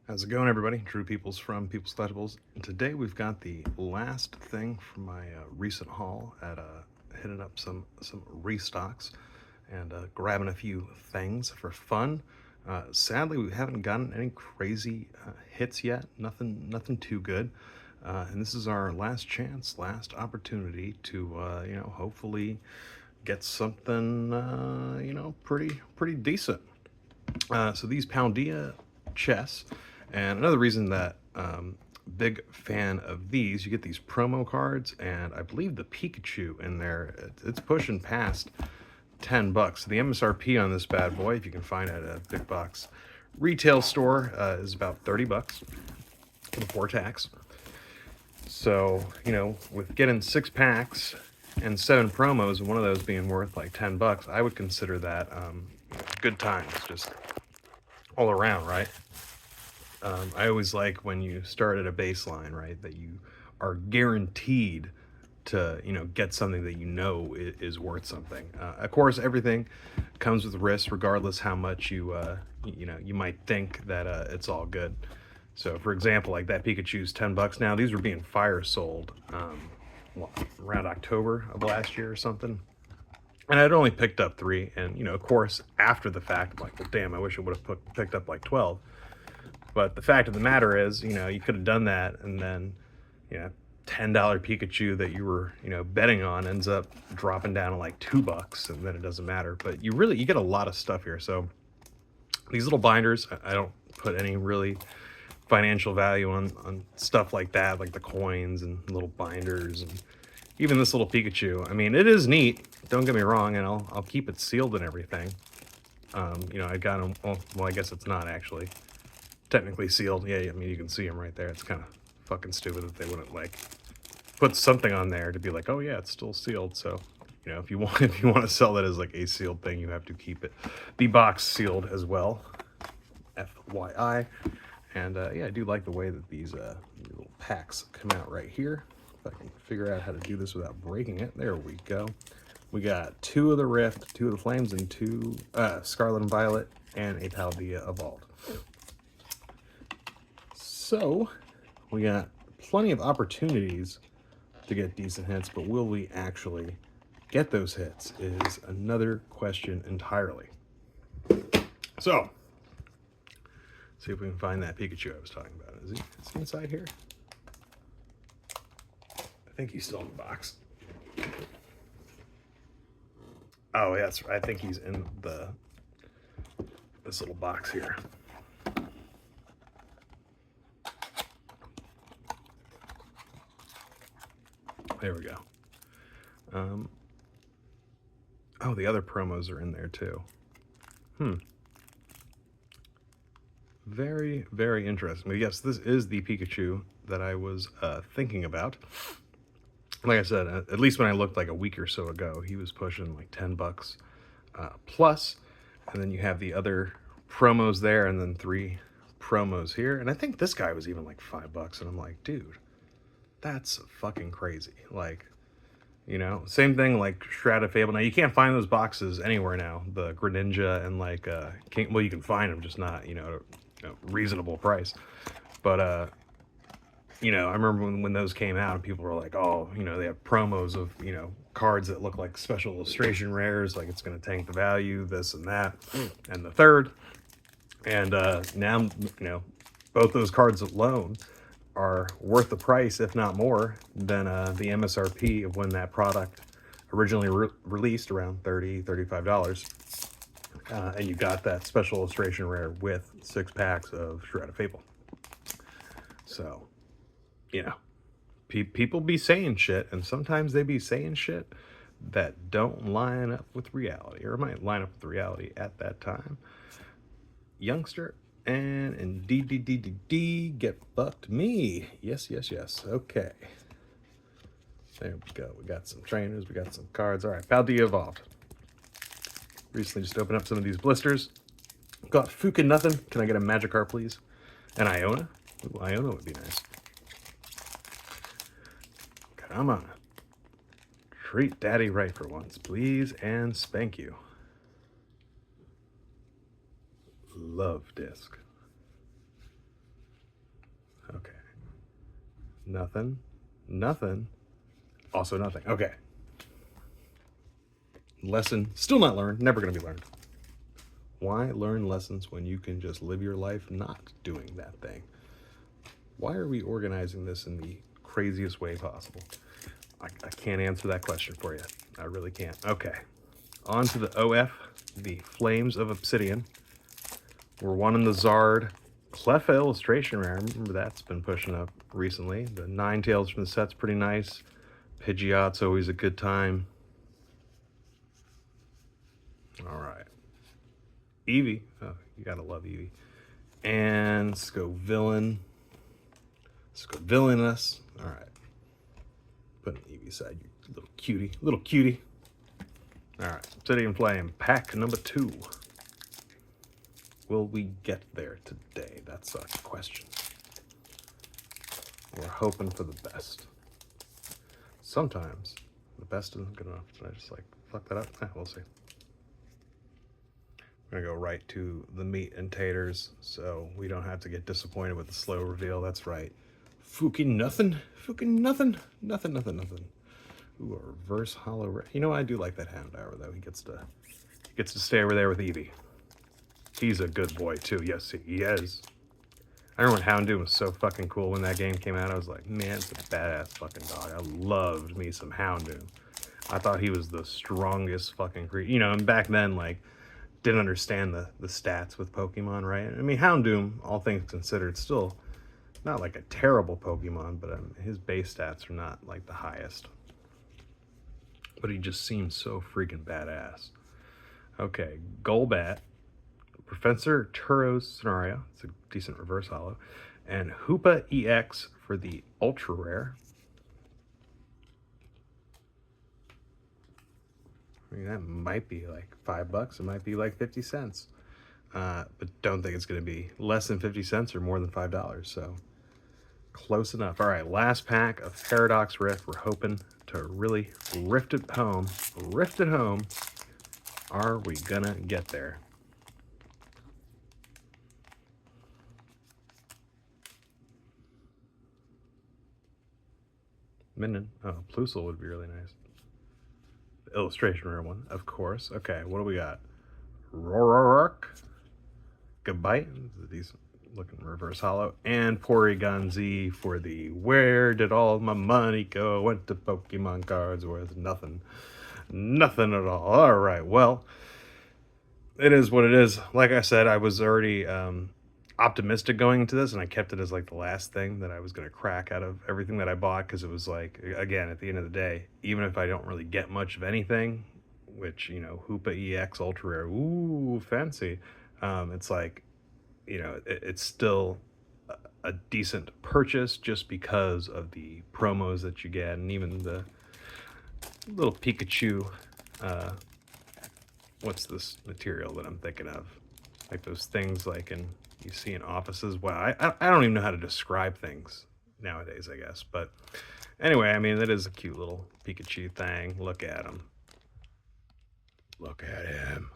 How's it going, everybody? Drew Peoples from Peoples Collectibles. And today we've got the last thing from my recent haul at hitting up some restocks and grabbing a few things for fun. Sadly, we haven't gotten any crazy hits yet. Nothing too good. And this is our last chance, last opportunity to hopefully get something pretty decent. So these Paldea chests, and another reason that big fan of these, you get these promo cards, and I believe the Pikachu in there, it's pushing past $10. The MSRP on this bad boy, if you can find it at a big box retail store, is about $30 before tax. So, with getting 6 packs and 7 promos, and one of those being worth like $10, I would consider that good times, just all around, right? I always like when you start at a baseline, right, that you are guaranteed to, get something that is worth something. Of course, everything comes with risk, regardless how much you might think that it's all good. So, for example, like that Pikachu's $10 now. These were being fire sold around October of last year or something. And I'd only picked up 3, and of course, after the fact, I'm like, well, damn, I wish I would have picked up like 12. But the fact of the matter is, you could have done that, and then, $10 Pikachu that you were, betting on ends up dropping down to like $2, and then it doesn't matter. But you get a lot of stuff here. So these little binders, I don't put any really financial value on stuff like that, like the coins and little binders, and even this little Pikachu. I mean, it is neat. Don't get me wrong, and I'll keep it sealed and everything. I got them. Well, I guess it's not actually technically sealed. Yeah, I mean, you can see them right there. It's kind of fucking stupid that they wouldn't like put something on there to be like, oh yeah, it's still sealed. So, if you want to sell that as like a sealed thing, you have to keep it the box sealed as well. FYI. And yeah, I do like the way that these little packs come out right here. If I can figure out how to do this without breaking it. There we go. We got 2 of the Rift, 2 of the Flames, and 2 Scarlet and Violet, and a Paldea Evolved. So, we got plenty of opportunities to get decent hits, but will we actually get those hits is another question entirely. So, see if we can find that Pikachu I was talking about. Is he inside here? I think he's still in the box. Oh, yeah, I think he's in this little box here. There we go. Oh, the other promos are in there too. Very, very interesting. But yes, this is the Pikachu that I was thinking about. Like I said, at least when I looked like a week or so ago, he was pushing like $10 plus. And then you have the other promos there, and then 3 promos here. And I think this guy was even like $5. And I'm like, dude, that's fucking crazy. Like, same thing like Fable. Now you can't find those boxes anywhere now. The Greninja and like well, you can find them, just not reasonable price. But I remember when those came out, and people were like, oh, they have promos of cards that look like special illustration rares, like it's going to tank the value, this and that, and the third. And now both those cards alone are worth the price, if not more, than the MSRP of when that product originally released, around $35. And you got that special illustration rare with 6 packs of Fable. So, people be saying shit, and sometimes they be saying shit that don't line up with reality, or might line up with reality at that time. Youngster, and indeed, get fucked me. Yes. Okay. There we go. We got some trainers. We got some cards. All right, Paldea Evolved. Recently just opened up some of these blisters. Got Fukin nothing. Can I get a Magikarp, please? And Iona? Ooh, Iona would be nice. Come on. Treat daddy right for once, please, and spank you. Love disc. Nothing. Nothing. Also nothing. Okay. Lesson still not learned. Never going to be learned. Why learn lessons when you can just live your life not doing that thing? Why are we organizing this in the craziest way possible? I can't answer that question for you. I really can't. Okay. On to the OF, the Flames of Obsidian. We're one in the Zard Cleffa illustration rare. Remember that's been pushing up recently. The Ninetales from the set's pretty nice. Pidgeot's always a good time. All right. Eevee. Oh, you gotta love Eevee. And let's go villain. Let's go villain us. All right. Put an Eevee side, you little cutie. Little cutie. All right. Obsidian Flame. Pack number 2. Will we get there today? That's a question. We're hoping for the best. Sometimes the best isn't good enough. Did I just like fuck that up? We'll see. I'm gonna go right to the meat and taters so we don't have to get disappointed with the slow reveal. That's right. Fucking nothing. Fucking nothing. Nothing, nothing, nothing. Ooh, a reverse hollow rare. You know what? I do like that Houndour though. He gets to stay over there with Eevee. He's a good boy too. Yes, he is. I remember when Houndoom was so fucking cool when that game came out. I was like, man, it's a badass fucking dog. I loved me some Houndoom. I thought he was the strongest fucking creature. You know, and back then, like, didn't understand the stats with Pokemon, right? I mean, Houndoom, all things considered, still not like a terrible Pokemon, but his base stats are not like the highest. But he just seems so freaking badass. Okay, Golbat. Professor Turo's Scenario, it's a decent reverse hollow, and Hoopa EX for the ultra rare. I mean, that might be like $5. It might be like 50 cents. But don't think it's going to be less than 50 cents or more than $5. So close enough. All right, last pack of Paradox Rift. We're hoping to really rift it home. Rift it home. Are we going to get there? Minden. Oh, Plusle would be really nice. The illustration rare one, of course. Okay, what do we got? Rorark. Goodbye. A decent looking reverse hollow. And Porygon Z for the where did all my money go? Went to Pokemon cards worth nothing. Nothing at all. All right, well, it is what it is. Like I said, I was already optimistic going into this, and I kept it as like the last thing that I was going to crack out of everything that I bought, because it was like, again, at the end of the day, even if I don't really get much of anything, which, you know, Hoopa EX ultra rare, ooh, fancy, it's like, you know, it's still a decent purchase just because of the promos that you get, and even the little Pikachu, what's this material that I'm thinking of, like those things like you see in offices. Wow, I don't even know how to describe things nowadays, I guess. But anyway, I mean, that is a cute little Pikachu thing. Look at him. Look at him.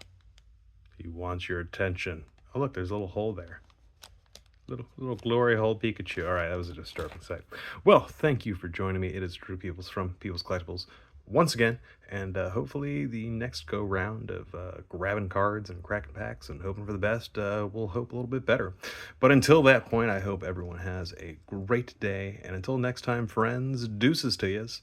He wants your attention. Oh, look, there's a little hole there. Little glory hole Pikachu. All right, that was a disturbing sight. Well, thank you for joining me. It is Drew Peoples from Peoples Collectibles once again, and hopefully the next go round of grabbing cards and cracking packs and hoping for the best, we'll hope a little bit better. But until that point, I hope everyone has a great day, and until next time, friends, deuces to yous.